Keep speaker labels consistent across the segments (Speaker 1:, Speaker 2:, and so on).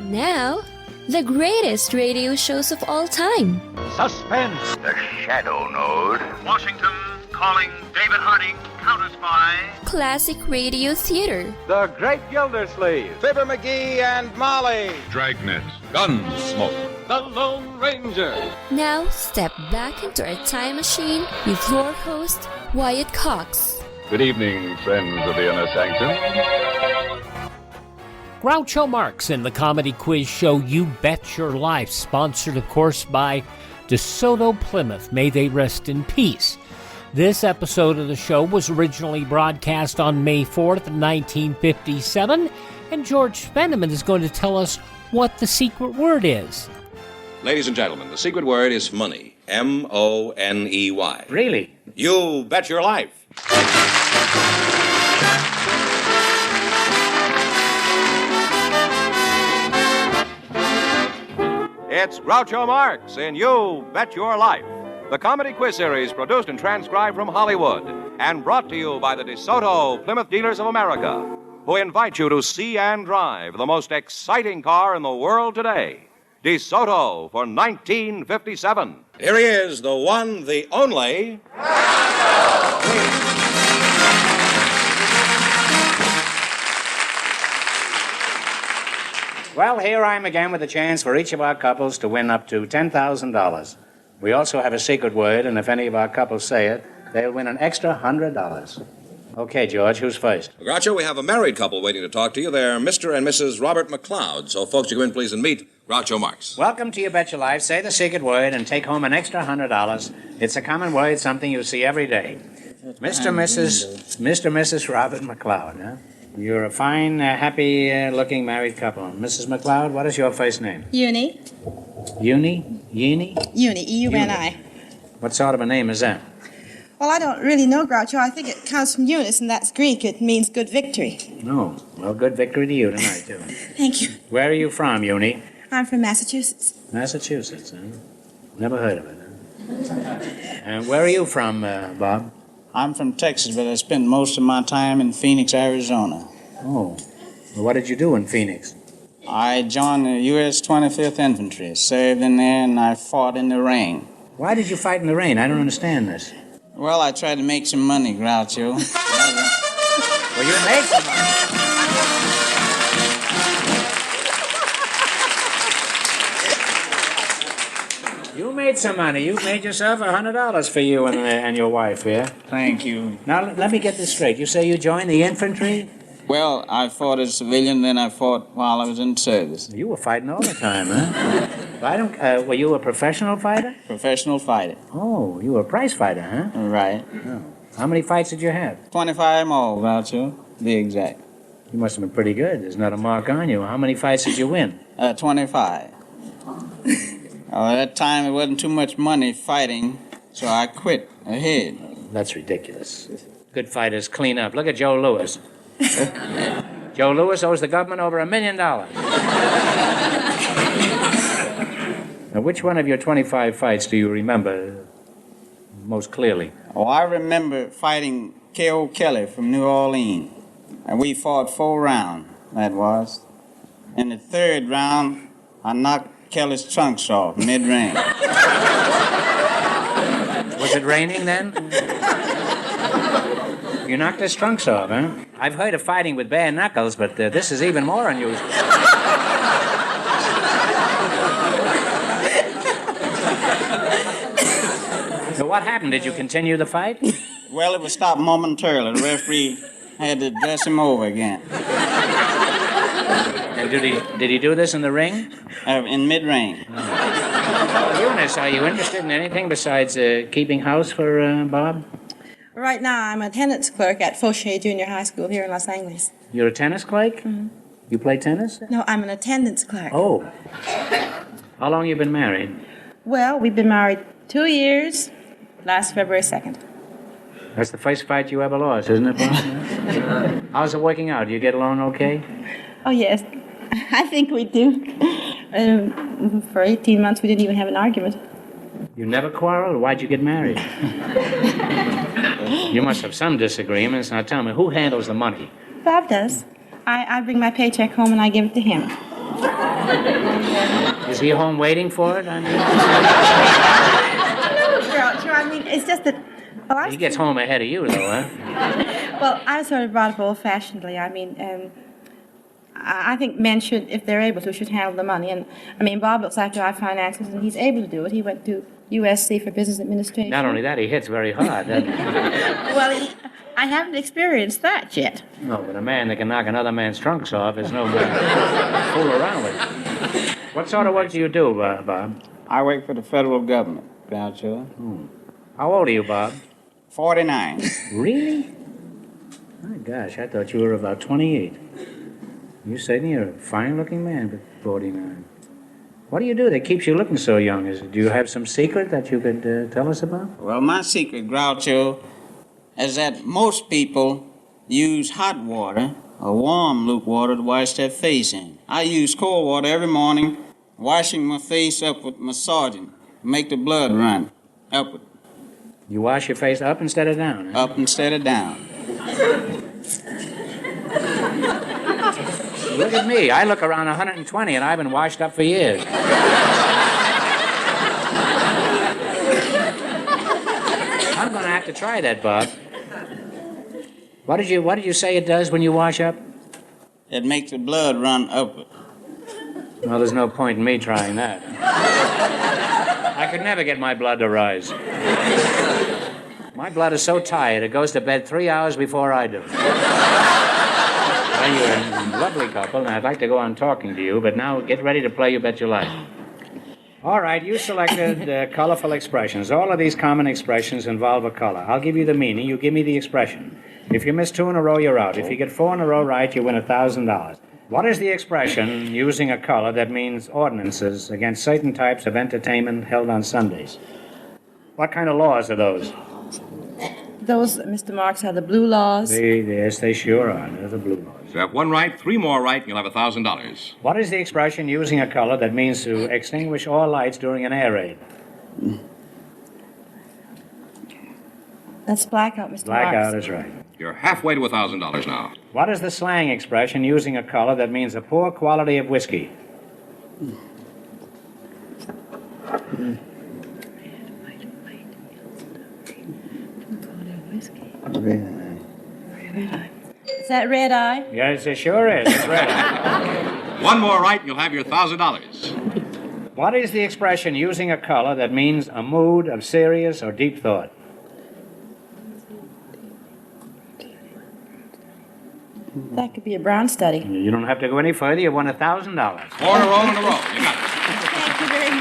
Speaker 1: Now, the greatest radio shows of all time.
Speaker 2: Suspense.
Speaker 3: The Shadow Node.
Speaker 4: Washington calling David Harding, counter-spy.
Speaker 1: Classic radio theater.
Speaker 2: The Great Gildersleeve.
Speaker 5: Fibber McGee and Molly.
Speaker 6: Dragnet. Gunsmoke.
Speaker 2: The Lone Ranger.
Speaker 1: Now, step back into our time machine with your host, Wyatt Cox.
Speaker 6: Good evening, friends of the Inner Sanctum.
Speaker 7: Groucho Marx in the comedy quiz show You Bet Your Life, sponsored, of course, by DeSoto Plymouth. May they rest in peace. This episode of the show was originally broadcast on May 4th, 1957, and George Spenneman is going to tell us what the secret word is.
Speaker 8: Ladies and gentlemen, the secret word is money. M-O-N-E-Y.
Speaker 7: Really?
Speaker 8: You bet your life.
Speaker 2: It's Groucho Marx in You Bet Your Life, the comedy quiz series produced and transcribed from Hollywood and brought to you by the DeSoto Plymouth Dealers of America, who invite you to see and drive the most exciting car in the world today, DeSoto for 1957.
Speaker 8: Here he is, the one, the only...
Speaker 9: Well, here I am again with a chance for each of our couples to win up to $10,000. We also have a secret word, and if any of our couples say it, they'll win an extra $100. Okay, George, who's first?
Speaker 8: Groucho, we have a married couple waiting to talk to you. They're Mr. and Mrs. Robert McLeod. So, folks, you come in, please, and meet Groucho Marx.
Speaker 9: Welcome to You Bet Your Life. Say the secret word and take home an extra $100. It's a common word, something you see every day. Mr. and Mrs. Robert McLeod, huh? You're a fine, happy-looking married couple. Mrs. McLeod, what is your first name?
Speaker 10: Uni.
Speaker 9: Uni? Uni,
Speaker 10: E-U-N-I.
Speaker 9: What sort of a name is that?
Speaker 10: Well, I don't really know, Groucho. I think it comes from Eunice, and that's Greek. It means good victory.
Speaker 9: No. Well, good victory to you tonight, too.
Speaker 10: Thank you.
Speaker 9: Where are you from, Uni?
Speaker 10: I'm from Massachusetts.
Speaker 9: Massachusetts, huh? Never heard of it, huh? And where are you from, Bob?
Speaker 11: I'm from Texas, but I spent most of my time in Phoenix, Arizona.
Speaker 9: Oh. Well, what did you do in Phoenix?
Speaker 11: I joined the U.S. 25th Infantry, served in there, and I fought in the rain.
Speaker 9: Why did you fight in the rain? I don't understand this.
Speaker 11: Well, I tried to make some money, Groucho.
Speaker 9: Well, you made some money. You made some money. You made yourself $100 for you and your wife, yeah?
Speaker 11: Thank you.
Speaker 9: Now, let me get this straight. You say you joined the infantry?
Speaker 11: Well, I fought as a civilian, then I fought while I was in service.
Speaker 9: You were fighting all the time, huh? Were you a professional fighter?
Speaker 11: Professional fighter.
Speaker 9: Oh, you were a prize fighter, huh?
Speaker 11: Right.
Speaker 9: Oh. How many fights did you have?
Speaker 11: 25 more, Groucho, to be exact.
Speaker 9: You must have been pretty good. There's not a mark on you. How many fights did you win?
Speaker 11: 25. At that time, it wasn't too much money fighting, so I quit ahead.
Speaker 9: That's ridiculous. Good fighters clean up. Look at Joe Louis. Joe Louis owes the government over $1 million. Now, which one of your 25 fights do you remember most clearly?
Speaker 11: Oh, I remember fighting K.O. Kelly from New Orleans. And we fought 4 rounds, that was. In the 3rd round, I knocked Kelly's trunks off mid-range.
Speaker 9: Was it raining then? You knocked his trunks off, huh? I've heard of fighting with bare knuckles, but this is even more unusual. So what happened? Did you continue the fight?
Speaker 11: Well, it was stopped momentarily. The referee had to dress him over again.
Speaker 9: And did he do this in the ring?
Speaker 11: In mid-range.
Speaker 9: Eunice, are you interested in anything besides keeping house for Bob?
Speaker 10: Right now, I'm a attendance clerk at Fauché Junior High School here in Los Angeles.
Speaker 9: You're a tennis clerk?
Speaker 10: Mm-hmm.
Speaker 9: You play tennis?
Speaker 10: No, I'm an attendance clerk.
Speaker 9: Oh. How long you been married?
Speaker 10: Well, we've been married 2 years, last February 2nd.
Speaker 9: That's the first fight you ever lost, isn't it, Bob? How's it working out? Do you get along okay?
Speaker 10: Oh, yes. I think we do. For 18 months, we didn't even have an argument.
Speaker 9: You never quarreled? Why'd you get married? You must have some disagreements. Now tell me, who handles the money?
Speaker 10: Bob does. I bring my paycheck home and I give it to him.
Speaker 9: Is he home waiting for it? I mean,
Speaker 10: Groucho, I mean, it's just that... Well,
Speaker 9: he gets home ahead of you, though, huh?
Speaker 10: Well, I sort of brought up old-fashionedly. I mean, I think men should, if they're able to, should handle the money. And, I mean, Bob looks after our finances, and he's able to do it. He went to USC for business administration.
Speaker 9: Not only that, he hits very hard.
Speaker 10: Well, I haven't experienced that yet.
Speaker 9: No, but a man that can knock another man's trunks off is no good. Fool around with. What sort of work do you do, Bob?
Speaker 11: I work for the federal government, Groucho.
Speaker 9: How old are you, Bob?
Speaker 11: 49.
Speaker 9: Really? My gosh, I thought you were about 28. You said you're a fine-looking man, but 49. What do you do that keeps you looking so young? Do you have some secret that you could tell us about?
Speaker 11: Well, my secret, Groucho, is that most people use hot water or warm Luke water to wash their face in. I use cold water every morning, washing my face up with massaging, make the blood run upward.
Speaker 9: You wash your face up instead of down, huh?
Speaker 11: Up instead of down.
Speaker 9: Look at me. I look around 120, and I've been washed up for years. I'm going to have to try that, Bob. What did you say it does when you wash up?
Speaker 11: It makes the blood run upward.
Speaker 9: Well, there's no point in me trying that. I could never get my blood to rise. My blood is so tired, it goes to bed 3 hours before I do. Well, you're a lovely couple, and I'd like to go on talking to you, but now get ready to play You Bet Your Life. All right, you selected colorful expressions. All of these common expressions involve a color. I'll give you the meaning, you give me the expression. If you miss 2 in a row, you're out. If you get 4 in a row right, you win $1,000. What is the expression using a color that means ordinances against certain types of entertainment held on Sundays? What kind of laws are those?
Speaker 10: Those, Mr. Marx, are the blue laws.
Speaker 9: Yes, they sure are. They're the blue laws.
Speaker 8: If you have 1 right, 3 more right, and you'll have $1,000.
Speaker 9: What is the expression using a color that means to extinguish all lights during an air raid?
Speaker 10: That's blackout, Mr. Marx.
Speaker 9: Blackout is right.
Speaker 8: You're halfway to $1,000 now.
Speaker 9: What is the slang expression using a color that means a poor quality of whiskey?
Speaker 10: Is that red eye?
Speaker 9: Yes, it sure is. It's red eye.
Speaker 8: 1 more right, and you'll have your $1,000.
Speaker 9: What is the expression using a color that means a mood of serious or deep thought?
Speaker 10: That could be a brown study.
Speaker 9: You don't have to go any further. You've won $1,000.
Speaker 8: 4 in a row in a row. You got it.
Speaker 10: Thank you very much.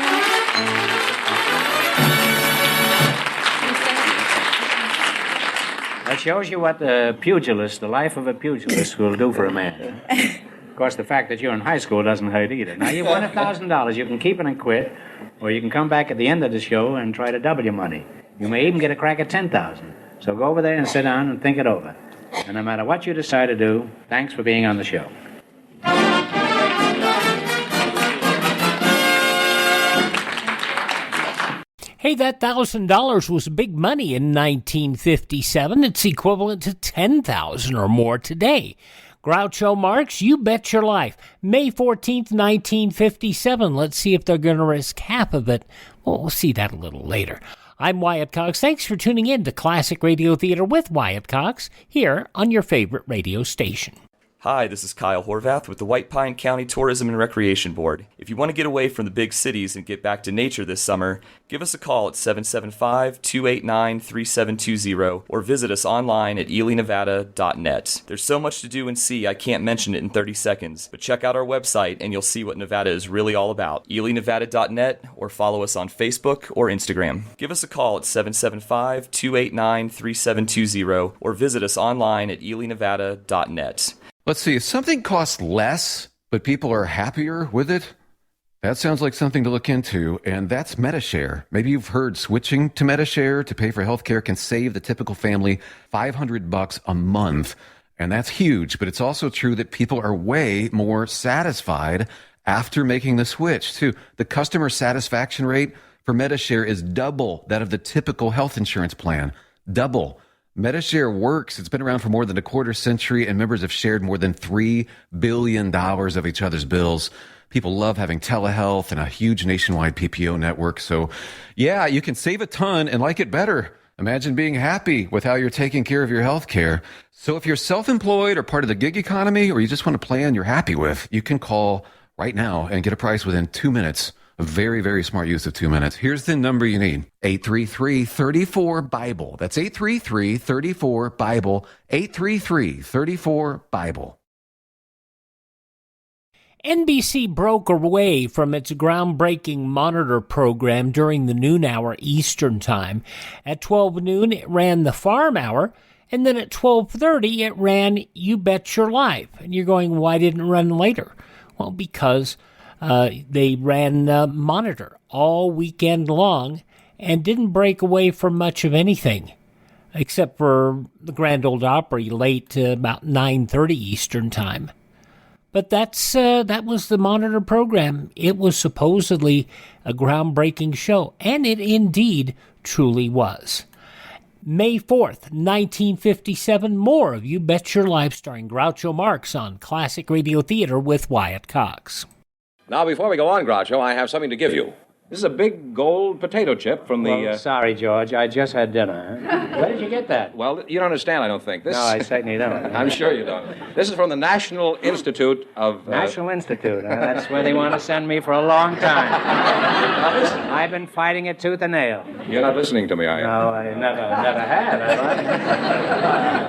Speaker 9: That shows you what the life of a pugilist will do for a man. Of course, the fact that you're in high school doesn't hurt either. Now, you've won $1,000. You can keep it and quit, or you can come back at the end of the show and try to double your money. You may even get a crack at $10,000. So go over there and sit down and think it over. And no matter what you decide to do, thanks for being on the show.
Speaker 7: Hey, that $1,000 was big money in 1957. It's equivalent to $10,000 or more today. Groucho Marx, You Bet Your Life. May 14th, 1957. Let's see if they're going to risk half of it. Well, we'll see that a little later. I'm Wyatt Cox. Thanks for tuning in to Classic Radio Theater with Wyatt Cox here on your favorite radio station.
Speaker 12: Hi, this is Kyle Horvath with the White Pine County Tourism and Recreation Board. If you want to get away from the big cities and get back to nature this summer, give us a call at 775-289-3720 or visit us online at elinevada.net. There's so much to do and see, I can't mention it in 30 seconds, but check out our website and you'll see what Nevada is really all about. elinevada.net or follow us on Facebook or Instagram. Give us a call at 775-289-3720 or visit us online at elinevada.net.
Speaker 13: Let's see, if something costs less, but people are happier with it, that sounds like something to look into, and that's MediShare. Maybe you've heard switching to MediShare to pay for healthcare can save the typical family $500 a month, and that's huge, but it's also true that people are way more satisfied after making the switch, too. The customer satisfaction rate for MediShare is double that of the typical health insurance plan. Double. MediShare works. It's been around for more than a quarter century, and members have shared more than $3 billion of each other's bills. People love having telehealth and a huge nationwide PPO network. So, yeah, you can save a ton and like it better. Imagine being happy with how you're taking care of your health care. So if you're self-employed or part of the gig economy, or you just want a plan you're happy with, you can call right now and get a price within 2 minutes. A very, very smart use of 2 minutes. Here's the number you need. 833-34-BIBLE. That's 833-34-BIBLE. 833-34-BIBLE.
Speaker 7: NBC broke away from its groundbreaking monitor program during the noon hour Eastern Time. At 12 noon, it ran the Farm Hour, and then at 12:30, it ran You Bet Your Life. And you're going, why didn't it run later? Well, because they ran Monitor all weekend long and didn't break away from much of anything, except for the Grand Ole Opry late about 9:30 Eastern Time. But that was the Monitor program. It was supposedly a groundbreaking show, and it indeed truly was. May 4th, 1957, more of You Bet Your Life starring Groucho Marx on Classic Radio Theater with Wyatt Cox.
Speaker 8: Now, before we go on, Groucho, I have something to give you. This is a big gold potato chip from the...
Speaker 9: Well, sorry, George. I just had dinner. Where did you get that?
Speaker 8: Well, you don't understand, I don't think.
Speaker 9: No, I certainly don't.
Speaker 8: I'm sure you don't. This is from the National Institute of...
Speaker 9: National Institute. That's where they want to send me for a long time. I've been fighting it tooth and nail.
Speaker 8: You're not listening to me, are you?
Speaker 9: No, I never have.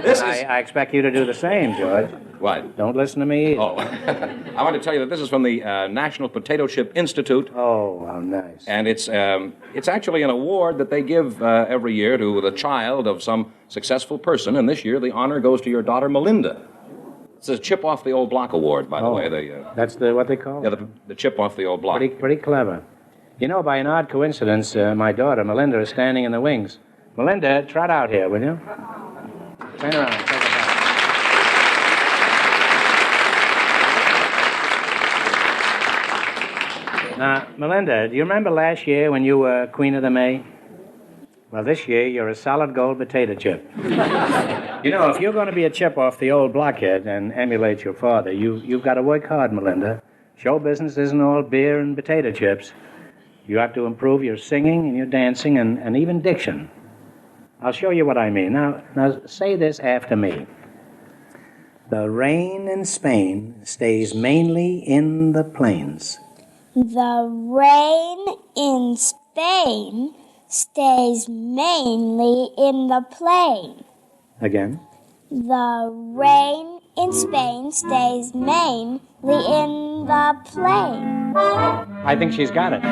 Speaker 9: I expect you to do the same, George.
Speaker 8: What?
Speaker 9: Don't listen to me.
Speaker 8: Oh. I want to tell you that this is from the National Potato Chip Institute.
Speaker 9: Oh, how nice.
Speaker 8: And it's actually an award that they give every year to the child of some successful person, and this year the honor goes to your daughter, Melinda. It's a Chip Off the Old Block award, by the way.
Speaker 9: That's what they call it?
Speaker 8: Yeah, the Chip Off the Old Block.
Speaker 9: Pretty clever. You know, by an odd coincidence, my daughter, Melinda, is standing in the wings. Melinda, trot out here, will you? Turn around. Take it back. Now, Melinda, do you remember last year when you were Queen of the May? Well, this year you're a solid gold potato chip. You know, if you're going to be a chip off the old blockhead and emulate your father, you've got to work hard, Melinda. Show business isn't all beer and potato chips. You have to improve your singing and your dancing and even diction. I'll show you what I mean. Now say this after me. The rain in Spain stays mainly in the plains.
Speaker 14: The rain in Spain stays mainly in the plain.
Speaker 9: Again.
Speaker 14: The rain in Spain stays mainly in the plain.
Speaker 9: I think she's got it.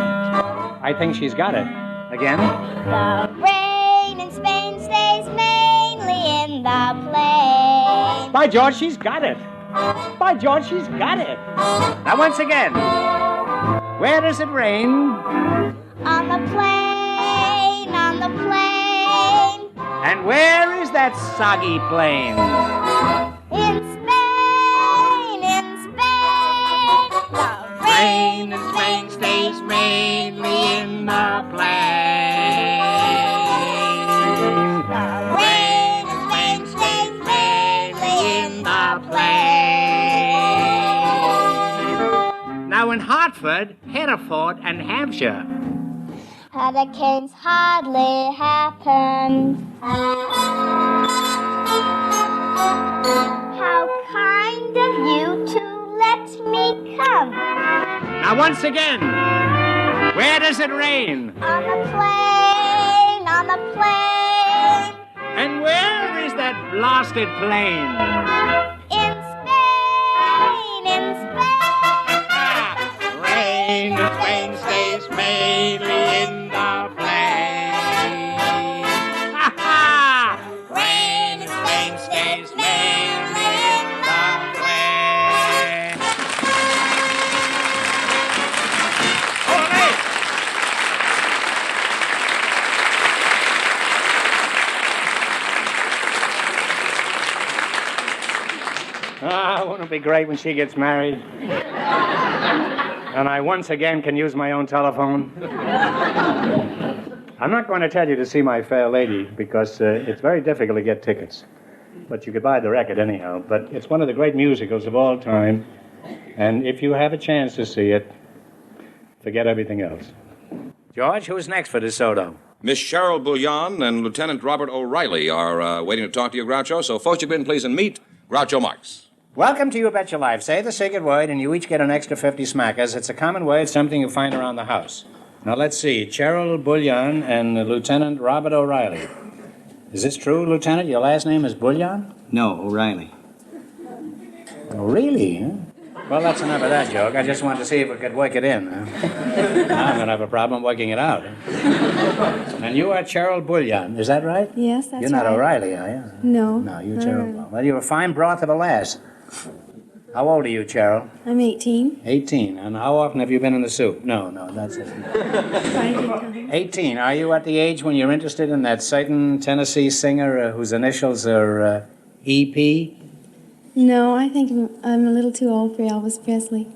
Speaker 9: Again.
Speaker 14: The rain in Spain stays mainly in the plain.
Speaker 9: By George, she's got it. Now, once again. Where does it rain?
Speaker 14: On the plain, on the plain.
Speaker 9: And where is that soggy plain?
Speaker 14: In Spain, in Spain. The
Speaker 9: rain in Spain stays mainly in the plain.
Speaker 14: The rain in Spain stays mainly in the plain.
Speaker 9: Now in Hartford, Hereford, and Hampshire,
Speaker 14: hurricanes hardly happen. How kind of you to let me come.
Speaker 9: Now once again, where does it rain?
Speaker 14: On the plain, on the plain.
Speaker 9: And where is that blasted plain?
Speaker 14: In Spain, in Spain.
Speaker 9: Rain in Spain stays mainly in the plain. Ha ha! Rain in Spain stays mainly in the plain. Ole! Wouldn't it be great when she gets married? And I once again can use my own telephone. I'm not going to tell you to see My Fair Lady because it's very difficult to get tickets. But you could buy the record anyhow. But it's one of the great musicals of all time. And if you have a chance to see it, forget everything else. George, who's next for DeSoto?
Speaker 8: Miss Cheryl Bouillon and Lieutenant Robert O'Reilly are waiting to talk to you, Groucho. So, folks, you can please and meet Groucho Marx.
Speaker 9: Welcome to You Bet Your Life. Say the secret word, and you each get an extra 50 smackers. It's a common word, something you find around the house. Now, let's see. Cheryl Bouillon and Lieutenant Robert O'Reilly. Is this true, Lieutenant? Your last name is Bouillon?
Speaker 15: No, O'Reilly.
Speaker 9: Oh, really? Huh? Well, that's enough of that joke. I just wanted to see if we could work it in. Huh? Now I'm going to have a problem working it out. And you are Cheryl Bouillon, is that right?
Speaker 16: Yes, that's right.
Speaker 9: You're not O'Reilly, are you?
Speaker 16: No.
Speaker 9: No, you're Cheryl. Well, you're a fine broth of a lass. How old are you, Cheryl?
Speaker 16: I'm 18.
Speaker 9: 18. And how often have you been in the soup? No, that's it. 18. Are you at the age when you're interested in that certain Tennessee singer whose initials are EP?
Speaker 16: No, I think I'm a little too old for Elvis Presley.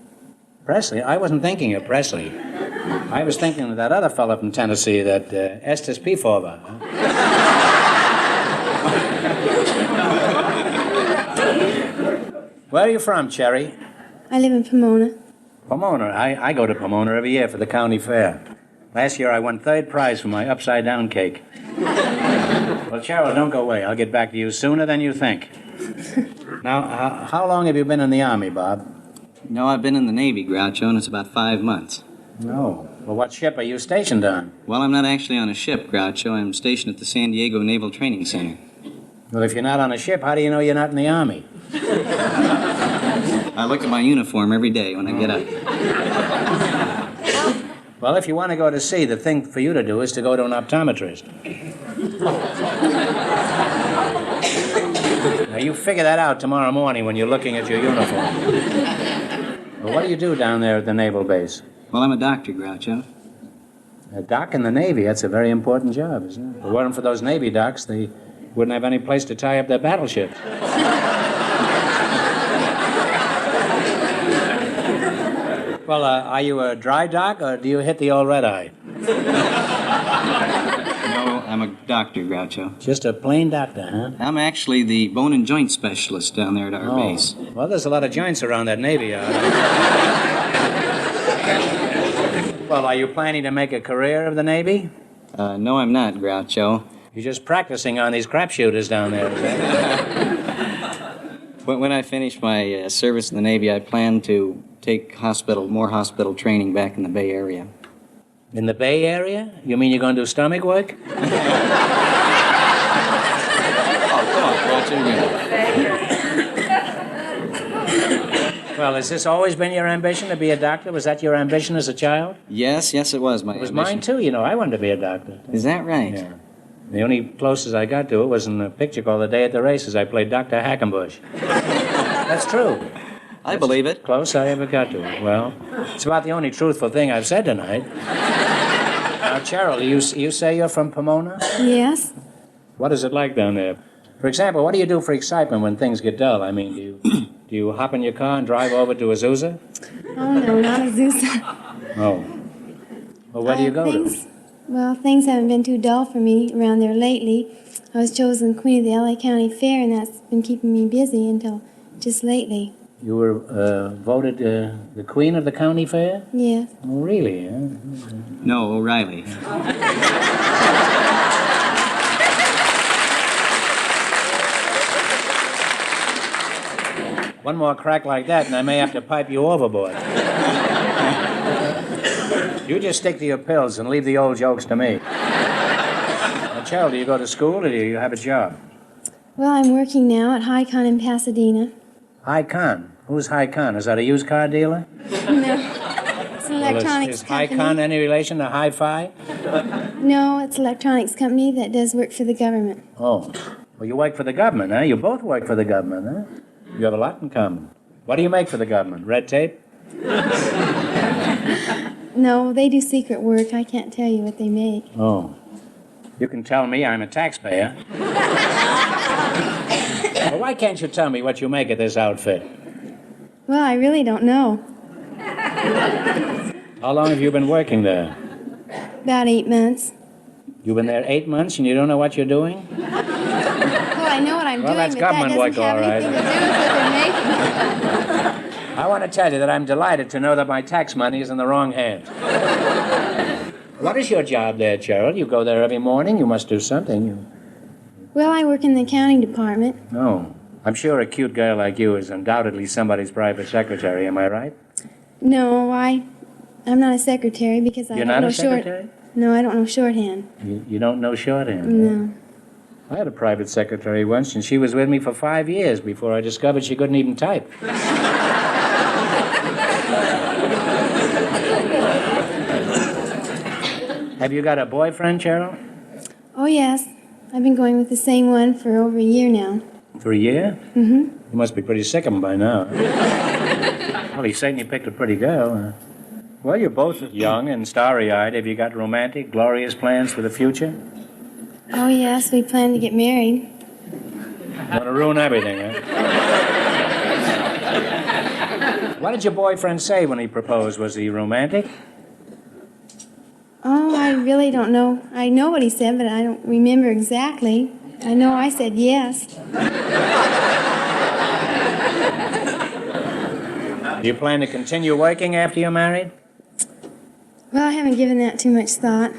Speaker 9: Presley? I wasn't thinking of Presley. I was thinking of that other fellow from Tennessee, that Estes Pifova. Where are you from, Cherry?
Speaker 16: I live in Pomona.
Speaker 9: Pomona. I go to Pomona every year for the county fair. Last year I won third prize for my upside-down cake. Well, Cheryl, don't go away. I'll get back to you sooner than you think. Now, how long have you been in the Army, Bob?
Speaker 15: No, I've been in the Navy, Groucho, and it's about 5 months.
Speaker 9: No. Well, what ship are you stationed on?
Speaker 15: Well, I'm not actually on a ship, Groucho. I'm stationed at the San Diego Naval Training Center.
Speaker 9: Well, if you're not on a ship, how do you know you're not in the Army?
Speaker 15: I look at my uniform every day when I get up.
Speaker 9: Well, if you want to go to sea, the thing for you to do is to go to an optometrist. Now, you figure that out tomorrow morning when you're looking at your uniform. Well, what do you do down there at the naval base?
Speaker 15: Well, I'm a doctor, Groucho.
Speaker 9: A doc in the Navy, that's a very important job, isn't it? If it weren't for those Navy docs, they wouldn't have any place to tie up their battleships. Well, are you a dry dock, or do you hit the old red eye?
Speaker 15: No, I'm a doctor, Groucho.
Speaker 9: Just a plain doctor, huh?
Speaker 15: I'm actually the bone and joint specialist down there at our base.
Speaker 9: Well, there's a lot of joints around that Navy yard. Well, are you planning to make a career of the Navy?
Speaker 15: No, I'm not, Groucho.
Speaker 9: You're just practicing on these crapshooters down there, is that?
Speaker 15: When I finish my service in the Navy, I plan to take more hospital training back in the Bay Area.
Speaker 9: In the Bay Area? You mean you're going to do stomach work?
Speaker 15: Oh, come on, Groucho.
Speaker 9: Well, has this always been your ambition to be a doctor? Was that your ambition as a child?
Speaker 15: Yes, it was my ambition.
Speaker 9: It was mine, too. You know, I wanted to be a doctor.
Speaker 15: Is that right?
Speaker 9: Yeah. The only closest I got to it was in a picture called The Day at the Races. I played Dr. Hackenbush. That's true.
Speaker 15: I believe it.
Speaker 9: Close I ever got to it. Well, it's about the only truthful thing I've said tonight. Now, Cheryl, you say you're from Pomona?
Speaker 16: Yes.
Speaker 9: What is it like down there? For example, what do you do for excitement when things get dull? I mean, do you hop in your car and drive over to Azusa?
Speaker 16: Oh, no, not Azusa.
Speaker 9: Oh. Well, where do you go to?
Speaker 16: Well, things haven't been too dull for me around there lately. I was chosen queen of the LA County Fair, and that's been keeping me busy until just lately.
Speaker 9: You were voted the queen of the county fair?
Speaker 16: Yes.
Speaker 9: Oh, really? Huh?
Speaker 15: No, O'Reilly.
Speaker 9: One more crack like that, and I may have to pipe you overboard. You just stick to your pills and leave the old jokes to me. Now, Cheryl, do you go to school or do you have a job?
Speaker 16: Well, I'm working now at Hi-Con in Pasadena.
Speaker 9: Hi-Con? Who's Hi-Con? Is that a used car dealer?
Speaker 16: No. It's an electronics
Speaker 9: Is
Speaker 16: company.
Speaker 9: Hi-Con any relation to Hi-Fi?
Speaker 16: No, it's an electronics company that does work for the government.
Speaker 9: Oh. Well, you work for the government, huh? You both work for the government, huh? You have a lot in common. What do you make for the government? Red tape?
Speaker 16: No, they do secret work. I can't tell you what they make.
Speaker 9: Oh. You can tell me I'm a taxpayer. Well, why can't you tell me what you make of this outfit?
Speaker 16: Well, I really don't know.
Speaker 9: How long have you been working there?
Speaker 16: About 8 months.
Speaker 9: You've been there 8 months and you don't know what you're doing?
Speaker 16: Well, I know what I'm
Speaker 9: Well,
Speaker 16: doing,
Speaker 9: that's
Speaker 16: but that
Speaker 9: government
Speaker 16: doesn't
Speaker 9: work,
Speaker 16: have
Speaker 9: all right.
Speaker 16: anything to do with what they're making.
Speaker 9: I want to tell you that I'm delighted to know that my tax money is in the wrong hands. What is your job there, Cheryl? You go there every morning. You must do something.
Speaker 16: Well, I work in the accounting department.
Speaker 9: No. I'm sure a cute girl like you is undoubtedly somebody's private secretary. Am I right?
Speaker 16: No, I'm not a secretary because I
Speaker 9: You're
Speaker 16: don't
Speaker 9: not
Speaker 16: know
Speaker 9: a secretary?
Speaker 16: No, I don't know shorthand.
Speaker 9: You don't know shorthand?
Speaker 16: No.
Speaker 9: I had a private secretary once, and she was with me for 5 years before I discovered she couldn't even type. Have you got a boyfriend, Cheryl?
Speaker 16: Oh, yes. I've been going with the same one for over a year now.
Speaker 9: For a year?
Speaker 16: Mm-hmm.
Speaker 9: You must be pretty sick of him by now. Well, he certainly picked a pretty girl. Well, you're both young and starry-eyed. Have you got romantic, glorious plans for the future?
Speaker 16: Oh, yes. We plan to get married.
Speaker 9: Want to ruin everything, huh? What did your boyfriend say when he proposed? Was he romantic?
Speaker 16: Oh, I really don't know. I know what he said, but I don't remember exactly. I know I said yes.
Speaker 9: Do you plan to continue working after you're married?
Speaker 16: Well, I haven't given that too much thought.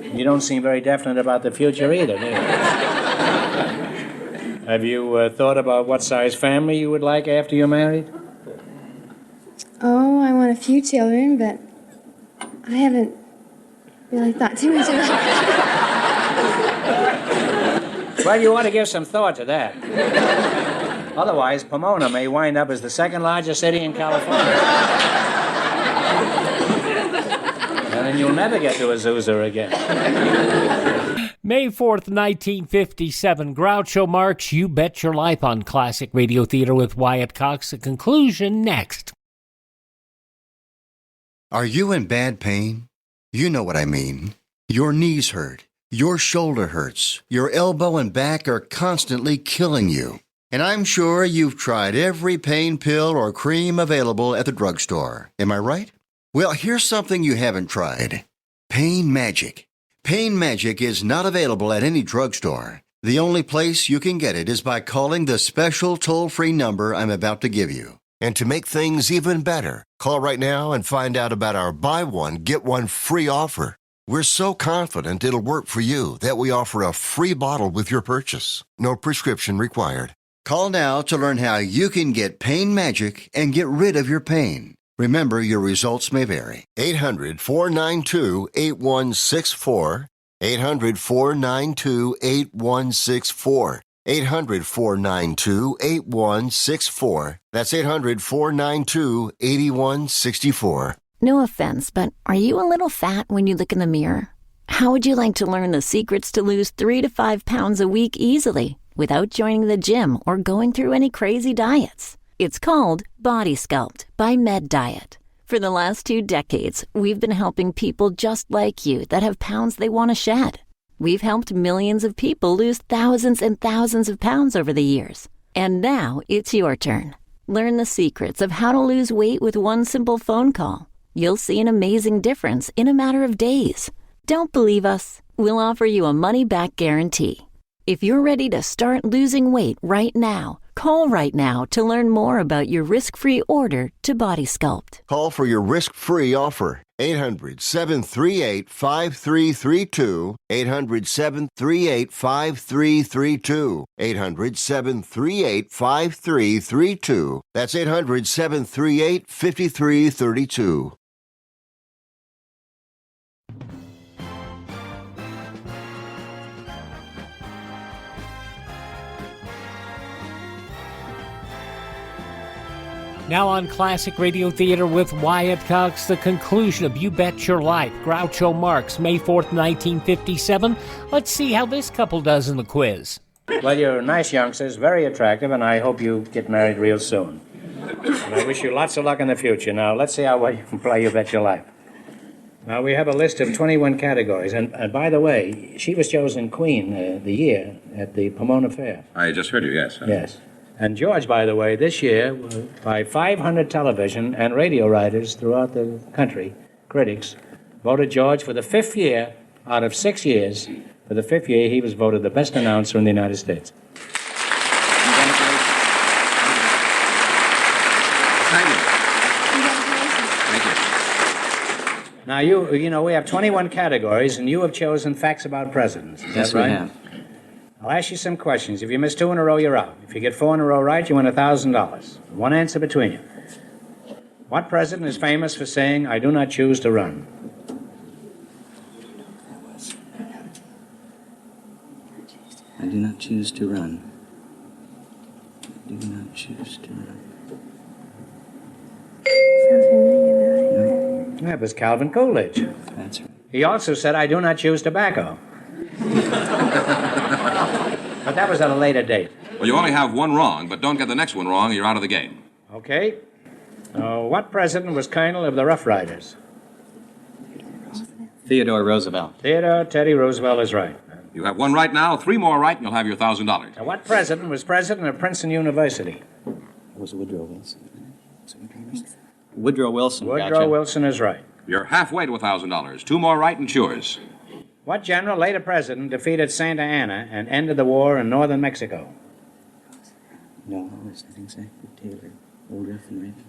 Speaker 9: You don't seem very definite about the future either, do you? Have you thought about what size family you would like after you're married?
Speaker 16: Oh, I want a few children, but I haven't really thought too much about it.
Speaker 9: Well, you ought to give some thought to that. Otherwise, Pomona may wind up as the second largest city in California. And then you'll never get to Azusa again.
Speaker 7: May 4th, 1957, Groucho Marx, You Bet Your Life on Classic Radio Theater with Wyatt Cox. The conclusion next.
Speaker 17: Are you in bad pain? You know what I mean. Your knees hurt. Your shoulder hurts. Your elbow and back are constantly killing you. And I'm sure you've tried every pain pill or cream available at the drugstore. Am I right? Well, here's something you haven't tried. Pain Magic. Pain Magic is not available at any drugstore. The only place you can get it is by calling the special toll-free number I'm about to give you. And to make things even better, call right now and find out about our buy one, get one free offer. We're so confident it'll work for you that we offer a free bottle with your purchase. No prescription required. Call now to learn how you can get Pain Magic and get rid of your pain. Remember, your results may vary. 800-492-8164. 800-492-8164. 800-492-8164. That's 800-492-8164.
Speaker 18: No offense, but are you a little fat when you look in the mirror? How would you like to learn the secrets to lose 3 to 5 pounds a week easily without joining the gym or going through any crazy diets? It's called Body Sculpt by Med Diet. For the last 2 decades, we've been helping people just like you that have pounds they want to shed. We've helped millions of people lose thousands and thousands of pounds over the years. And now it's your turn. Learn the secrets of how to lose weight with one simple phone call. You'll see an amazing difference in a matter of days. Don't believe us? We'll offer you a money-back guarantee. If you're ready to start losing weight right now, call right now to learn more about your risk-free order to Body Sculpt.
Speaker 17: Call for your risk-free offer. 800-738-5332. 800-738-5332. 800-738-5332. That's 800-738-5332.
Speaker 7: Now on Classic Radio Theater with Wyatt Cox, the conclusion of You Bet Your Life, Groucho Marx, May 4th, 1957. Let's see how this couple does in the quiz.
Speaker 9: Well, you're nice youngsters, very attractive, and I hope you get married real soon. And I wish you lots of luck in the future. Now, let's see how well you can play You Bet Your Life. Now, we have a list of 21 categories, and by the way, she was chosen Queen the year at the Pomona Fair.
Speaker 8: I just heard you, yes.
Speaker 9: Yes. And George, by the way, this year, by 500 television and radio writers throughout the country, critics, voted George for the 5th year out of 6 years. For the 5th year, he was voted the best announcer in the United States. Now, you know, we have 21 categories, and you have chosen facts about presidents. Is
Speaker 15: Yes,
Speaker 9: that right?
Speaker 15: we have.
Speaker 9: I'll ask you some questions. If you miss 2 in a row, you're out. If you get 4 in a row right, you win $1,000. One answer between you. What president is famous for saying, "I do not choose to run"?
Speaker 15: I do not choose to run. I do not choose to run.
Speaker 9: That was Calvin Coolidge.
Speaker 15: That's right.
Speaker 9: He also said, "I do not choose tobacco." But that was at a later date.
Speaker 8: Well, you only have one wrong, but don't get the next one wrong, or you're out of the game.
Speaker 9: Okay. What president was colonel of the Rough Riders?
Speaker 15: Theodore Roosevelt.
Speaker 9: Theodore Teddy Roosevelt is right.
Speaker 8: You have one right now, 3 more right, and you'll have your $1,000.
Speaker 9: Now, what president was president of Princeton University?
Speaker 15: It was Woodrow Wilson. Woodrow Wilson.
Speaker 9: Woodrow
Speaker 15: gotcha.
Speaker 9: Wilson is right.
Speaker 8: You're halfway to $1,000. 2 more right and it's yours.
Speaker 9: What general, later president, defeated Santa Anna and ended the war in northern Mexico?
Speaker 15: No, I think Zachary Taylor. Old F and Reagan.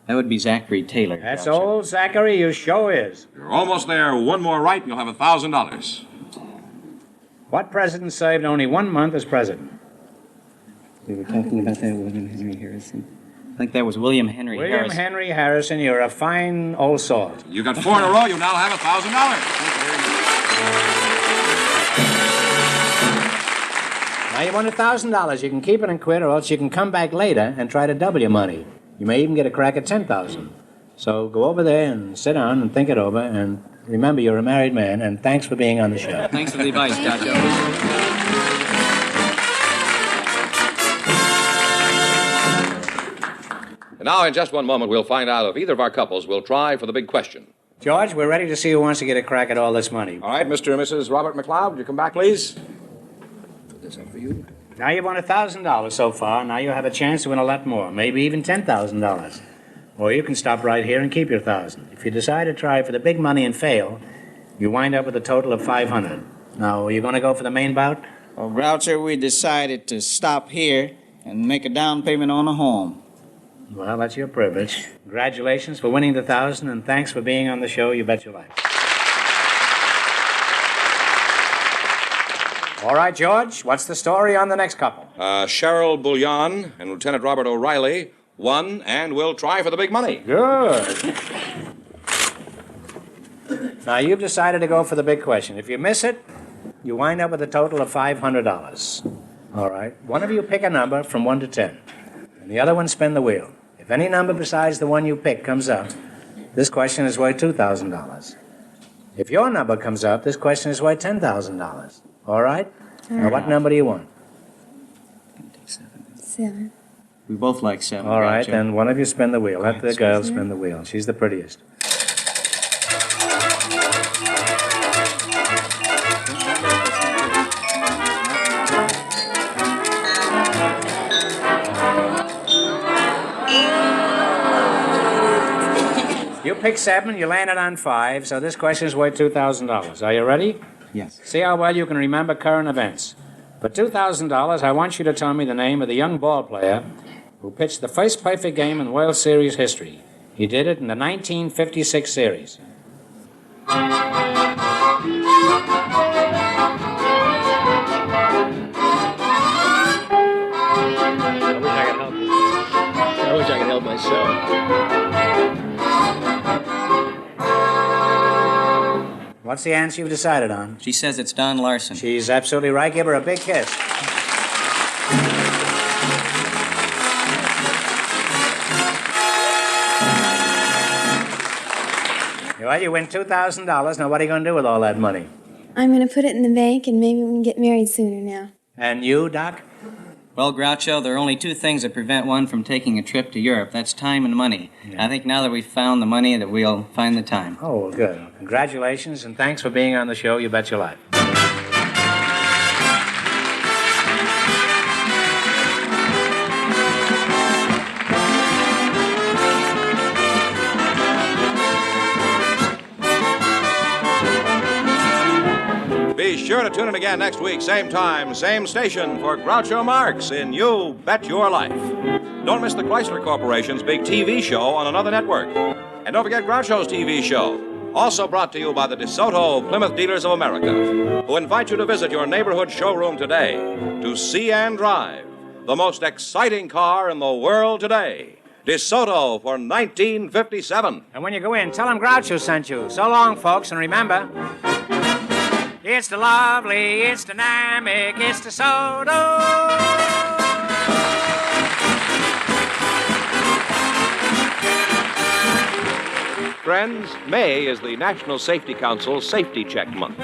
Speaker 15: That would be Zachary Taylor.
Speaker 9: That's old Zachary, you sure is.
Speaker 8: You're almost there. 1 more right and you'll have $1,000.
Speaker 9: What president served only 1 month as president?
Speaker 15: We were talking about that, William Henry Harrison. I think that was William Henry
Speaker 9: William
Speaker 15: Harrison.
Speaker 9: Henry Harrison, you're a fine old salt.
Speaker 8: You got 4 in a row, you now have $1,000.
Speaker 9: Now you won $1,000. You can keep it and quit, or else you can come back later and try to double your money. You may even get a crack at $10,000. So go over there and sit down and think it over, and remember you're a married man, and thanks for being on the show.
Speaker 15: Thanks for the advice, Groucho.
Speaker 8: And now, in just one moment, we'll find out if either of our couples will try for the big question.
Speaker 9: George, we're ready to see who wants to get a crack at all this money.
Speaker 8: All right, Mr. and Mrs. Robert McLeod, would you come back, please? Put this up for you.
Speaker 9: Now you've won $1,000 so far. Now you have a chance to win a lot more, maybe even $10,000. Or you can stop right here and keep your $1,000. If you decide to try for the big money and fail, you wind up with a total of $500. Now, are you going to go for the main bout?
Speaker 11: Well, Groucho, we decided to stop here and make a down payment on a home.
Speaker 9: Well, that's your privilege. Congratulations for winning the $1,000, and thanks for being on the show. You bet your life. All right, George, what's the story on the next couple?
Speaker 8: Cheryl Bouillon and Lieutenant Robert O'Reilly won and will try for the big money.
Speaker 9: Good. Now, you've decided to go for the big question. If you miss it, you wind up with a total of $500. All right. One of you pick a number from 1 to 10, and the other one spin the wheel. If any number besides the one you pick comes up, this question is worth $2,000. If your number comes up, this question is worth $10,000. All right? Now, what number do you want?
Speaker 16: 7.
Speaker 15: We both like 7.
Speaker 9: All right,
Speaker 15: Groucho.
Speaker 9: then one of you spin the wheel. Let the girl spin the wheel. She's the prettiest. You pick 7, you landed on 5, so this question is worth $2,000. Are you ready?
Speaker 15: Yes.
Speaker 9: See how well you can remember current events. For $2,000, I want you to tell me the name of the young ball player who pitched the first perfect game in World Series history. He did it in the 1956 series.
Speaker 19: I wish I could help myself.
Speaker 9: What's the answer you've decided on?
Speaker 15: She says it's Don Larson.
Speaker 9: She's absolutely right. Give her a big kiss. Well, you win $2,000. Now, what are you going to do with all that money?
Speaker 16: I'm going to put it in the bank, and maybe we can get married sooner now.
Speaker 9: And you, Doc?
Speaker 15: Well, Groucho, there are only 2 things that prevent one from taking a trip to Europe. That's time and money. Yeah. I think now that we've found the money that we'll find the time.
Speaker 9: Oh, well, good. Well, congratulations, and thanks for being on the show. You bet your life.
Speaker 2: Be sure to tune in again next week, same time, same station, for Groucho Marx in You Bet Your Life. Don't miss the Chrysler Corporation's big TV show on another network. And don't forget Groucho's TV show, also brought to you by the DeSoto Plymouth Dealers of America, who invite you to visit your neighborhood showroom today to see and drive the most exciting car in the world today. DeSoto for 1957.
Speaker 9: And when you go in, tell them Groucho sent you. So long, folks, and remember, it's the lovely, it's dynamic, it's DeSoto.
Speaker 2: Friends, May is the National Safety Council's Safety Check Month.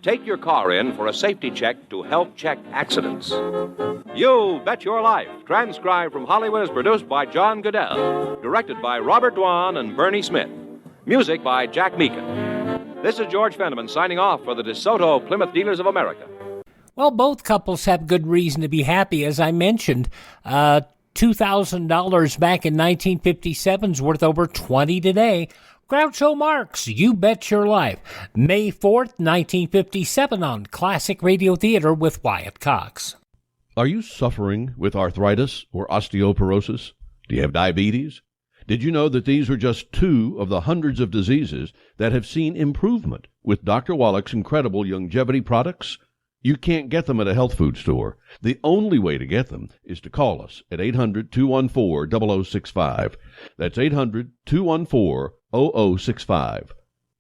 Speaker 2: Take your car in for a safety check to help check accidents. You Bet Your Life, transcribed from Hollywood, is produced by John Goodell, directed by Robert Dwan and Bernie Smith. Music by Jack Meakin. This is George Fenneman signing off for the DeSoto Plymouth Dealers of America.
Speaker 7: Well, both couples have good reason to be happy. As I mentioned, $2,000 back in 1957 is worth over $20 today. Groucho Marx, You Bet Your Life, May 4th, 1957 on Classic Radio Theater with Wyatt Cox.
Speaker 20: Are you suffering with arthritis or osteoporosis? Do you have diabetes? Did you know that these are just two of the hundreds of diseases that have seen improvement with Dr. Wallach's incredible longevity products? You can't get them at a health food store. The only way to get them is to call us at 800-214-0065. That's 800-214-0065.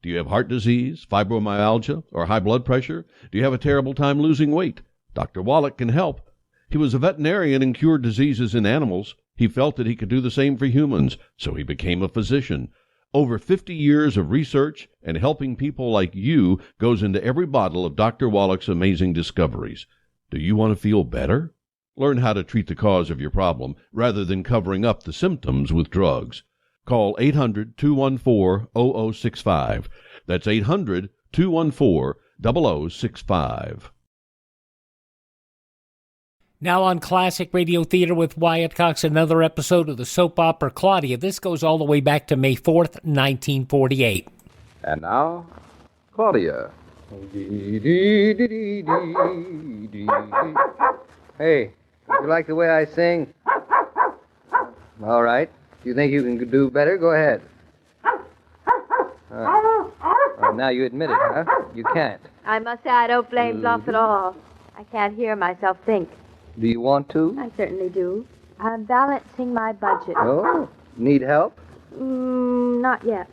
Speaker 20: Do you have heart disease, fibromyalgia, or high blood pressure? Do you have a terrible time losing weight? Dr. Wallach can help. He was a veterinarian and cured diseases in animals. He felt that he could do the same for humans, so he became a physician. Over 50 years of research and helping people like you goes into every bottle of Dr. Wallach's amazing discoveries. Do you want to feel better? Learn how to treat the cause of your problem rather than covering up the symptoms with drugs. Call 800-214-0065. That's 800-214-0065.
Speaker 7: Now on Classic Radio Theater with Wyatt Cox, another episode of the soap opera Claudia. This goes all the way back to May 4th, 1948.
Speaker 21: And now, Claudia.
Speaker 22: Hey, you like the way I sing? All right. If you think you can do better, go ahead. Now you admit it, huh? You can't.
Speaker 23: I must say I don't blame Bluff at all. I can't hear myself think.
Speaker 22: Do you want to?
Speaker 23: I certainly do. I'm balancing my budget.
Speaker 22: Oh, need help?
Speaker 23: Not yet.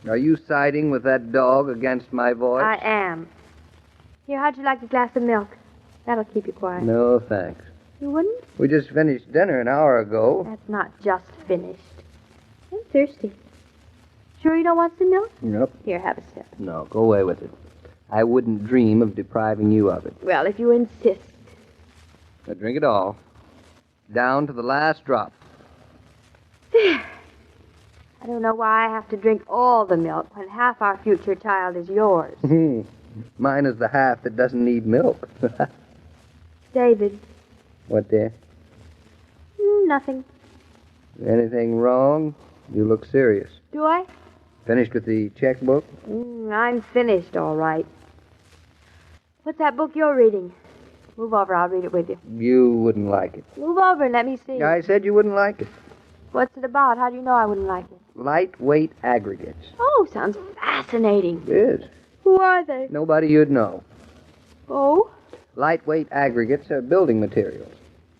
Speaker 22: Are you siding with that dog against my voice?
Speaker 23: I am. Here, how'd you like a glass of milk? That'll keep you quiet.
Speaker 22: No, thanks.
Speaker 23: You wouldn't?
Speaker 22: We just finished dinner an hour ago.
Speaker 23: That's not just finished. I'm thirsty. Sure you don't want some milk?
Speaker 22: Nope.
Speaker 23: Here, have a sip.
Speaker 22: No, go away with it. I wouldn't dream of depriving you of it.
Speaker 23: Well, if you insist.
Speaker 22: Now drink it all. Down to the last drop.
Speaker 23: There. I don't know why I have to drink all the milk when half our future child is yours.
Speaker 22: Mine is the half that doesn't need milk.
Speaker 23: David.
Speaker 22: What, dear?
Speaker 23: Nothing.
Speaker 22: Anything wrong? You look serious.
Speaker 23: Do I?
Speaker 22: Finished with the checkbook?
Speaker 23: I'm finished, all right. What's that book you're reading? Move over, I'll read it with you.
Speaker 22: You wouldn't like it.
Speaker 23: Move over and let me see.
Speaker 22: I said you wouldn't like it.
Speaker 23: What's it about? How do you know I wouldn't like it?
Speaker 22: Lightweight aggregates.
Speaker 23: Oh, sounds fascinating.
Speaker 22: It is.
Speaker 23: Who are they?
Speaker 22: Nobody you'd know.
Speaker 23: Oh?
Speaker 22: Lightweight aggregates are building materials.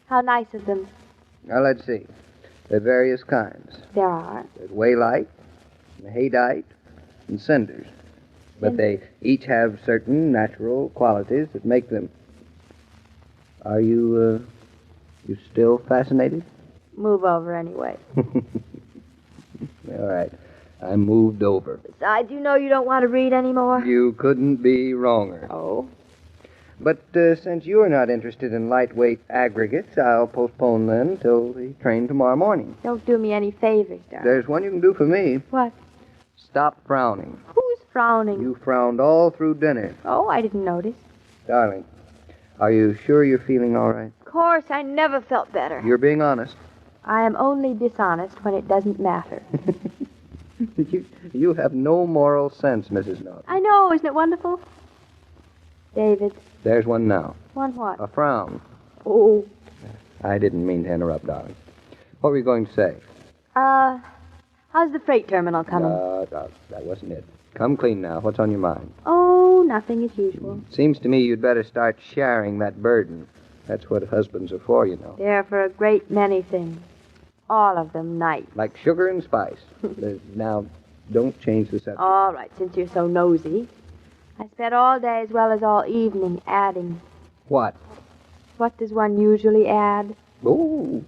Speaker 23: How nice of them.
Speaker 22: Now, let's see. There are various kinds.
Speaker 23: There are.
Speaker 22: There's waylite, haydite, and cinders. But they each have certain natural qualities that make them... Are you still fascinated?
Speaker 23: Move over anyway.
Speaker 22: All right. I moved over.
Speaker 23: Besides, you know you don't want to read anymore.
Speaker 22: You couldn't be wronger.
Speaker 23: Oh?
Speaker 22: But since you're not interested in lightweight aggregates, I'll postpone them till the train tomorrow morning.
Speaker 23: Don't do me any favors, darling.
Speaker 22: There's one you can do for me.
Speaker 23: What?
Speaker 22: Stop frowning.
Speaker 23: Who's frowning?
Speaker 22: You frowned all through dinner.
Speaker 23: Oh, I didn't notice.
Speaker 22: Darling, are you sure you're feeling all right?
Speaker 23: Of course, I never felt better.
Speaker 22: You're being honest.
Speaker 23: I am only dishonest when it doesn't matter.
Speaker 22: You have no moral sense, Mrs. Norton.
Speaker 23: I know, isn't it wonderful? David.
Speaker 22: There's one now.
Speaker 23: One what?
Speaker 22: A frown.
Speaker 23: Oh.
Speaker 22: I didn't mean to interrupt, darling. What were you going to say?
Speaker 23: How's the freight terminal coming?
Speaker 22: That wasn't it. Come clean now. What's on your mind?
Speaker 23: Oh, nothing as usual.
Speaker 22: Seems to me you'd better start sharing that burden. That's what husbands are for, you know.
Speaker 23: They're for a great many things. All of them nice.
Speaker 22: Like sugar and spice. Now, don't change the subject.
Speaker 23: All right, since you're so nosy. I spent all day as well as all evening adding.
Speaker 22: What?
Speaker 23: What does one usually add?
Speaker 22: Oh,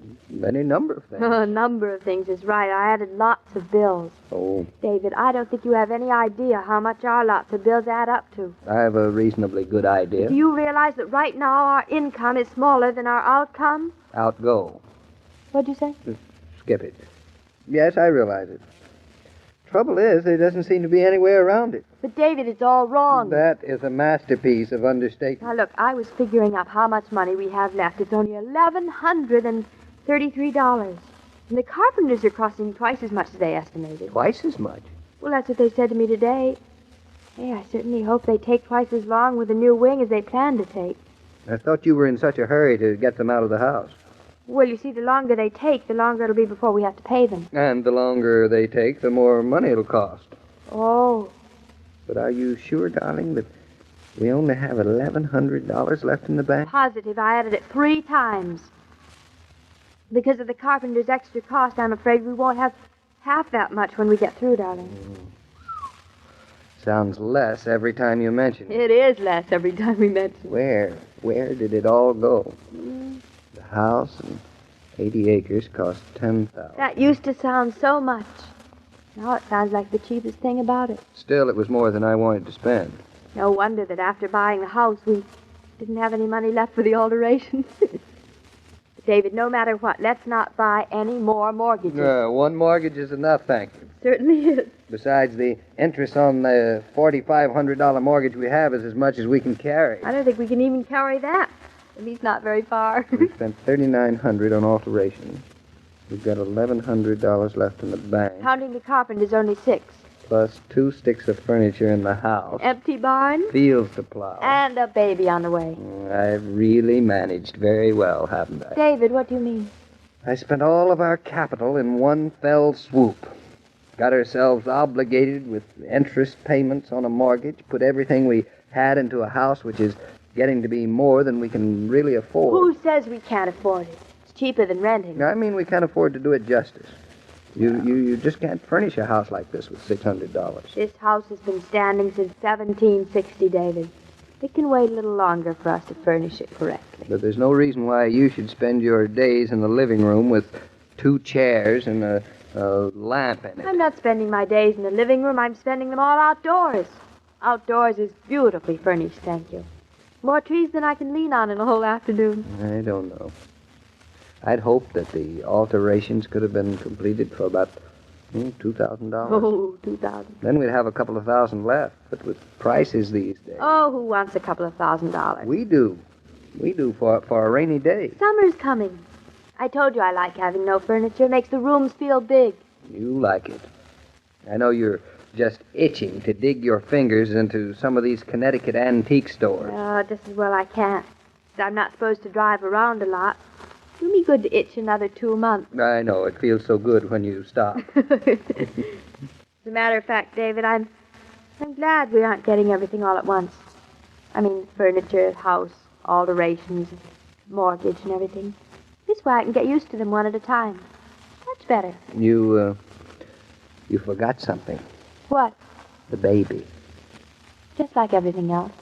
Speaker 22: any number of things.
Speaker 23: A number of things is right. I added lots of bills.
Speaker 22: Oh,
Speaker 23: David, I don't think you have any idea how much our lots of bills add up to.
Speaker 22: I have a reasonably good idea.
Speaker 23: Do you realize that right now our income is smaller than our outcome?
Speaker 22: Outgo.
Speaker 23: What'd you say?
Speaker 22: Skip it. Yes, I realize it. Trouble is, there doesn't seem to be any way around it.
Speaker 23: But, David, it's all wrong.
Speaker 22: That is a masterpiece of understatement.
Speaker 23: Now, look, I was figuring up how much money we have left. It's only $1,133. And the carpenters are costing twice as much as they estimated.
Speaker 22: Twice as much?
Speaker 23: Well, that's what they said to me today. Hey, I certainly hope they take twice as long with the new wing as they planned to take.
Speaker 22: I thought you were in such a hurry to get them out of the house.
Speaker 23: Well, you see, the longer they take, the longer it'll be before we have to pay them.
Speaker 22: And the longer they take, the more money it'll cost.
Speaker 23: Oh.
Speaker 22: But are you sure, darling, that we only have $1,100 left in the bank?
Speaker 23: Positive. I added it 3 times. Because of the carpenter's extra cost, I'm afraid we won't have half that much when we get through, darling.
Speaker 22: Sounds less every time you mention it.
Speaker 23: It is less every time we mention it.
Speaker 22: Where did it all go? The house and 80 acres cost $10,000.
Speaker 23: That used to sound so much. Now it sounds like the cheapest thing about it.
Speaker 22: Still, it was more than I wanted to spend.
Speaker 23: No wonder that after buying the house, we didn't have any money left for the alterations. David, no matter what, let's not buy any more mortgages.
Speaker 22: One mortgage is enough, thank you.
Speaker 23: Certainly is.
Speaker 22: Besides, the interest on the $4,500 mortgage we have is as much as we can carry.
Speaker 23: I don't think we can even carry that. At least not very far.
Speaker 22: We spent $3,900 on alterations. We've got $1,100 left in the bank.
Speaker 23: Counting the carpenters, only 6.
Speaker 22: Plus 2 sticks of furniture in the house.
Speaker 23: Empty barn.
Speaker 22: Fields to plow.
Speaker 23: And a baby on the way.
Speaker 22: I've really managed very well, haven't I?
Speaker 23: David, what do you mean?
Speaker 22: I spent all of our capital in one fell swoop. Got ourselves obligated with interest payments on a mortgage, put everything we had into a house which is getting to be more than we can really afford.
Speaker 23: Who says we can't afford it? It's cheaper than renting.
Speaker 22: I mean, we can't afford to do it justice. You just can't furnish a house like this with $600.
Speaker 23: This house has been standing since 1760, David. It can wait a little longer for us to furnish it correctly.
Speaker 22: But there's no reason why you should spend your days in the living room with 2 chairs and a lamp in it.
Speaker 23: I'm not spending my days in the living room. I'm spending them all outdoors. Outdoors is beautifully furnished, thank you. More trees than I can lean on in a whole afternoon.
Speaker 22: I don't know. I'd hoped that the alterations could have been completed for about $2,000.
Speaker 23: Oh, $2,000.
Speaker 22: Then we'd have a couple of thousand left. But with prices these days...
Speaker 23: Oh, who wants a couple of $1,000?
Speaker 22: We do. We do for a rainy day.
Speaker 23: Summer's coming. I told you I like having no furniture. It makes the rooms feel big.
Speaker 22: You like it. I know you're just itching to dig your fingers into some of these Connecticut antique stores.
Speaker 23: Oh, just as well I can't. I'm not supposed to drive around a lot. Do me good to itch another 2 months.
Speaker 22: I know. It feels so good when you stop.
Speaker 23: As a matter of fact, David, I'm glad we aren't getting everything all at once. I mean, furniture, house, alterations, mortgage, and everything. This way I can get used to them one at a time. Much better.
Speaker 22: You forgot something.
Speaker 23: What?
Speaker 22: The baby.
Speaker 23: Just like everything else.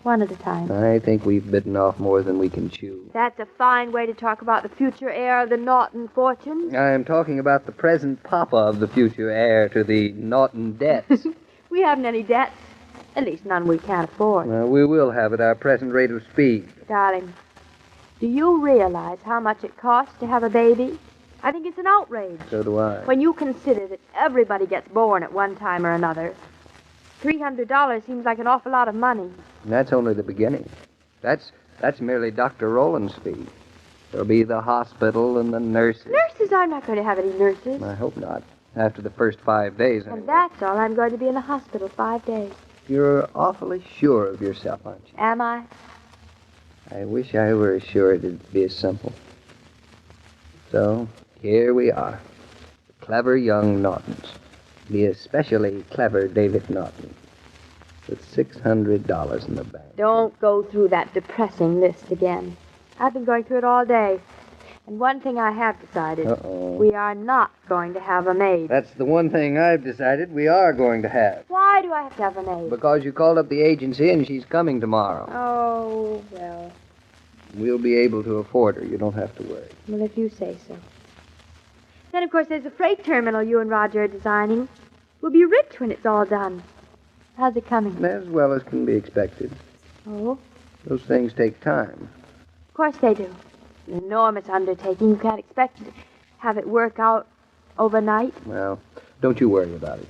Speaker 23: One at a time.
Speaker 22: I think we've bitten off more than we can chew.
Speaker 23: That's a fine way to talk about the future heir of the Norton fortune.
Speaker 22: I am talking about the present papa of the future heir to the Norton debts.
Speaker 23: We haven't any debts. At least none we can't afford.
Speaker 22: We will have at our present rate of speed.
Speaker 23: Darling, do you realize how much it costs to have a baby? I think it's an outrage.
Speaker 22: So do I.
Speaker 23: When you consider that everybody gets born at one time or another, $300 seems like an awful lot of money.
Speaker 22: And that's only the beginning. That's merely Dr. Rowland's fee. There'll be the hospital and the nurses.
Speaker 23: Nurses? I'm not going to have any nurses.
Speaker 22: I hope not. After the first 5 days, anyway.
Speaker 23: And that's all. I'm going to be in the hospital 5 days.
Speaker 22: You're awfully sure of yourself, aren't you?
Speaker 23: Am I?
Speaker 22: I wish I were as sure it'd be as simple. So, Here we are. Clever young Nortons. The especially clever David Norton. With $600 in the bank.
Speaker 23: Don't go through that depressing list again. I've been going through it all day. And one thing I have decided.
Speaker 22: Uh-oh.
Speaker 23: We are not going to have a maid.
Speaker 22: That's the one thing I've decided we are going to have.
Speaker 23: Why do I have to have a maid?
Speaker 22: Because you called up the agency and she's coming tomorrow.
Speaker 23: Oh, well.
Speaker 22: We'll be able to afford her. You don't have to worry.
Speaker 23: Well, if you say so. Then, of course, there's a freight terminal you and Roger are designing. We'll be rich when it's all done. How's it coming?
Speaker 22: As well as can be expected.
Speaker 23: Oh?
Speaker 22: Those things take time.
Speaker 23: Of course they do. An enormous undertaking. You can't expect to have it work out overnight.
Speaker 22: Well, don't you worry about it.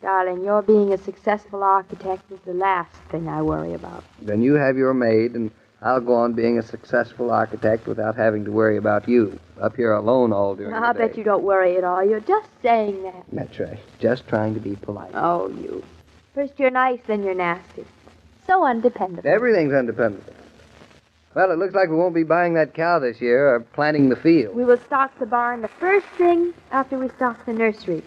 Speaker 23: Darling, your being a successful architect is the last thing I worry about.
Speaker 22: Then you have your maid, and I'll go on being a successful architect without having to worry about you. Up here alone all during the day.
Speaker 23: I'll bet you don't worry at all. You're just saying that.
Speaker 22: That's right. Just trying to be polite.
Speaker 23: Oh, you. First you're nice, then you're nasty. So undependable.
Speaker 22: Everything's undependable. Well, it looks like we won't be buying that cow this year or planting the field.
Speaker 23: We will stock the barn the first thing after we stock the nursery.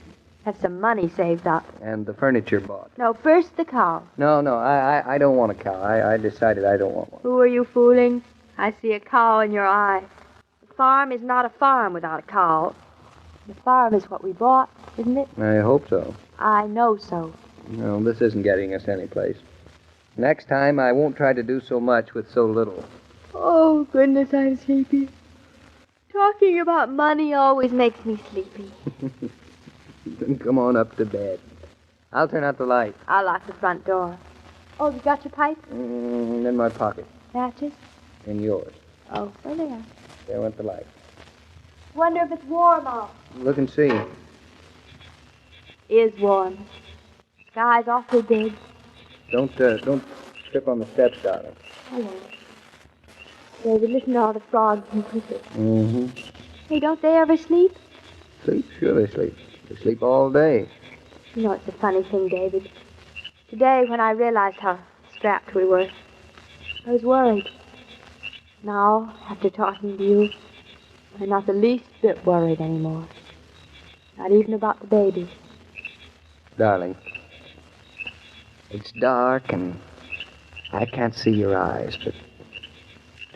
Speaker 23: Have some money saved up.
Speaker 22: And the furniture bought.
Speaker 23: No, first the cow.
Speaker 22: No, I don't want a cow. I decided I don't want one.
Speaker 23: Who are you fooling? I see a cow in your eye. A farm is not a farm without a cow. The farm is what we bought, isn't it?
Speaker 22: I hope so.
Speaker 23: I know so.
Speaker 22: No, this isn't getting us anyplace. Next time, I won't try to do so much with so little.
Speaker 23: Oh, goodness, I'm sleepy. Talking about money always makes me sleepy.
Speaker 22: Then come on up to bed. I'll turn out the light.
Speaker 23: I'll lock the front door. Oh, you got your pipe?
Speaker 22: In my pocket.
Speaker 23: Matches?
Speaker 22: In yours.
Speaker 23: Oh, where they are.
Speaker 22: There went the light.
Speaker 23: Wonder if it's warm out.
Speaker 22: Look and see.
Speaker 23: Is warm. Sky's awfully big.
Speaker 22: Don't trip on the steps, darling.
Speaker 23: Hello. David, listen to all the frogs and crickets.
Speaker 22: Mm-hmm.
Speaker 23: Hey, don't they ever sleep?
Speaker 22: Sleep? Sure they sleep. They sleep all day.
Speaker 23: You know, it's a funny thing, David. Today, when I realized how strapped we were, I was worried. Now, after talking to you, I'm not the least bit worried anymore. Not even about the baby.
Speaker 22: Darling, it's dark and I can't see your eyes, but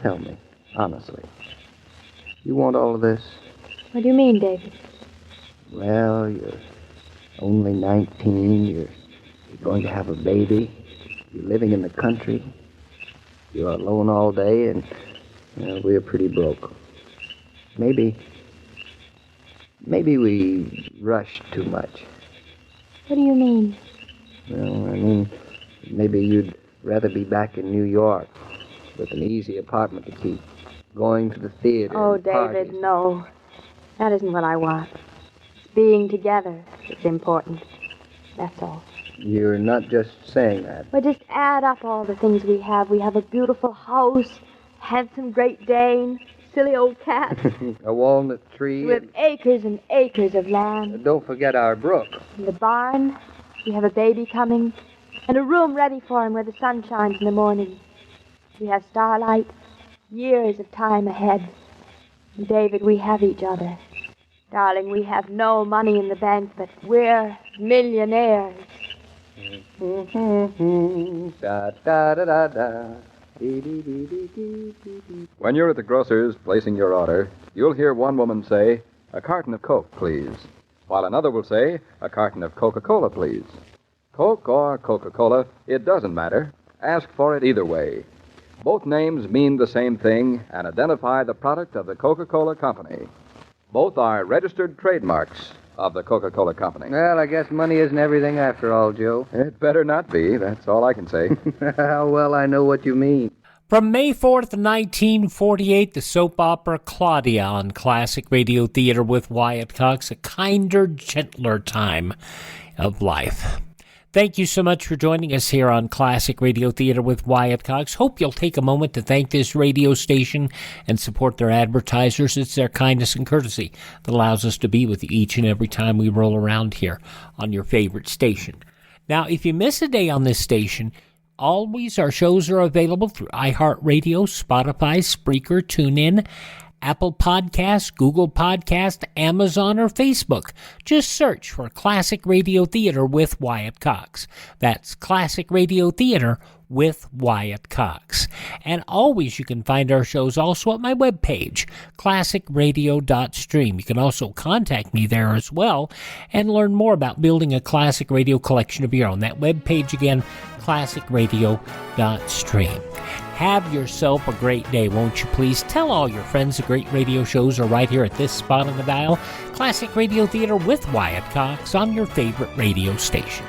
Speaker 22: tell me, honestly, you want all of this?
Speaker 23: What do you mean, David?
Speaker 22: Well, you're only 19, you're going to have a baby, you're living in the country, you're alone all day, and we're pretty broke. Maybe we rushed too much.
Speaker 23: What do you mean?
Speaker 22: Well, I mean, maybe you'd rather be back in New York with an easy apartment to keep, going to the theater.
Speaker 23: Oh,
Speaker 22: and
Speaker 23: David,
Speaker 22: parties.
Speaker 23: no. That isn't what I want. It's being together that's important. That's all.
Speaker 22: You're not just saying that.
Speaker 23: Well, just add up all the things we have. We have a beautiful house, handsome Great Dane, silly old cat.
Speaker 22: A walnut tree.
Speaker 23: We have acres and acres of land.
Speaker 22: Don't forget our brook.
Speaker 23: In the barn, we have a baby coming, and a room ready for him where the sun shines in the morning. We have starlight, years of time ahead. And David, we have each other. Darling, we have no money in the bank, but we're millionaires.
Speaker 22: Da, da, da, da, da.
Speaker 21: When you're at the grocer's placing your order, you'll hear one woman say, "A carton of Coke, please," while another will say, "A carton of Coca-Cola, please." Coke or Coca-Cola, it doesn't matter. Ask for it either way. Both names mean the same thing and identify the product of the Coca-Cola Company. Both are registered trademarks of the Coca-Cola Company.
Speaker 22: Well, I guess money isn't everything after all, Joe.
Speaker 21: It better not be. That's all I can say.
Speaker 22: Well, I know what you mean.
Speaker 7: From May 4th, 1948, the soap opera Claudia on Classic Radio Theater with Wyatt Cox, a kinder, gentler time of life. Thank you so much for joining us here on Classic Radio Theater with Wyatt Cox. Hope you'll take a moment to thank this radio station and support their advertisers. It's their kindness and courtesy that allows us to be with you each and every time we roll around here on your favorite station. Now, if you miss a day on this station, always our shows are available through iHeartRadio, Spotify, Spreaker, TuneIn, Apple Podcasts, Google Podcasts, Amazon, or Facebook. Just search for Classic Radio Theater with Wyatt Cox. That's Classic Radio Theater with Wyatt Cox. And always you can find our shows also at my webpage, classicradio.stream. You can also contact me there as well and learn more about building a classic radio collection of your own. That webpage again, classicradio.stream. Have yourself a great day, won't you please? Tell all your friends the great radio shows are right here at this spot on the dial. Classic Radio Theater with Wyatt Cox on your favorite radio station.